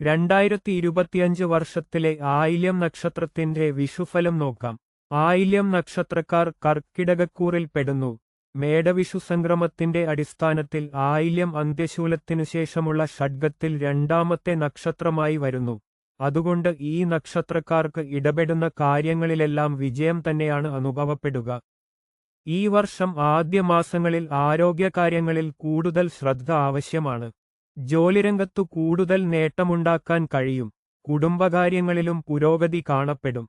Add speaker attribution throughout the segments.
Speaker 1: 2025 വർഷത്തിലെ ആയില്യം നക്ഷത്രത്തിന്റെ വിഷുഫലം നോക്കാം. ആയില്യം നക്ഷത്രക്കാർ കർക്കിടകക്കൂറിൽ പെടുന്നു. മേടവിഷു സംക്രമത്തിന്റെ അടിസ്ഥാനത്തിൽ ആയില്യം അന്ത്യശൂലത്തിനുശേഷമുള്ള ഷഡ്ഗത്തിൽ രണ്ടാമത്തെ നക്ഷത്രമായി വരുന്നു. അതുകൊണ്ട് ഈ നക്ഷത്രക്കാർക്ക് ഇടപെടുന്ന കാര്യങ്ങളിലെല്ലാം വിജയം തന്നെയാണ് അനുഭവപ്പെടുക. ഈ വർഷം ആദ്യ മാസങ്ങളിൽ ആരോഗ്യകാര്യങ്ങളിൽ കൂടുതൽ ശ്രദ്ധ ആവശ്യമാണ്. ജോലിരംഗത്തു കൂടുതൽ നേട്ടമുണ്ടാക്കാൻ കഴിയും. കുടുംബകാര്യങ്ങളിലും പുരോഗതി കാണപ്പെടും.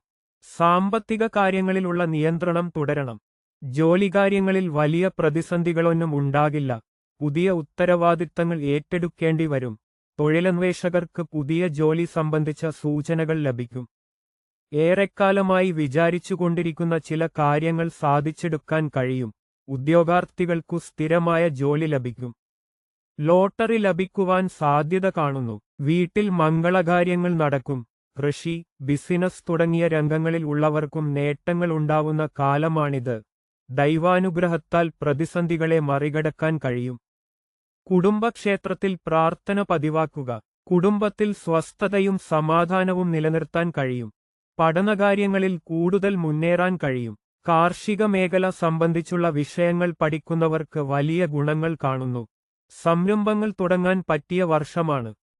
Speaker 1: സാമ്പത്തിക കാര്യങ്ങളിലുള്ള നിയന്ത്രണം തുടരണം. ജോലികാര്യങ്ങളിൽ വലിയ പ്രതിസന്ധികളൊന്നും ഉണ്ടാകില്ല. പുതിയ ഉത്തരവാദിത്തങ്ങൾ ഏറ്റെടുക്കേണ്ടി വരും. തൊഴിലന്വേഷകർക്ക് പുതിയ ജോലി സംബന്ധിച്ച സൂചനകൾ ലഭിക്കും. ഏറെക്കാലമായി വിചാരിച്ചുകൊണ്ടിരിക്കുന്ന ചില കാര്യങ്ങൾ സാധിച്ചെടുക്കാൻ കഴിയും. ഉദ്യോഗാർത്ഥികൾക്കു സ്ഥിരമായ ജോലി ലഭിക്കും. ലോട്ടറി ലഭിക്കുവാൻ സാധ്യത കാണുന്നു. വീട്ടിൽ മംഗളകാര്യങ്ങൾ നടക്കും. കൃഷി, ബിസിനസ് തുടങ്ങിയ രംഗങ്ങളിൽ ഉള്ളവർക്കും നേട്ടങ്ങൾ ഉണ്ടാവുന്ന കാലമാണിത്. ദൈവാനുഗ്രഹത്താൽ പ്രതിസന്ധികളെ മറികടക്കാൻ കഴിയും. കുടുംബക്ഷേത്രത്തിൽ പ്രാർത്ഥന പതിവാക്കുക. കുടുംബത്തിൽ സ്വസ്ഥതയും സമാധാനവും നിലനിർത്താൻ കഴിയും. പഠനകാര്യങ്ങളിൽ കൂടുതൽ മുന്നേറാൻ കഴിയും. കാർഷിക മേഖല സംബന്ധിച്ചുള്ള വിഷയങ്ങൾ പഠിക്കുന്നവർക്ക് വലിയ ഗുണങ്ങൾ കാണുന്നു. സംരംഭങ്ങൾ തുടങ്ങാൻ പറ്റിയ വർഷമാണ്.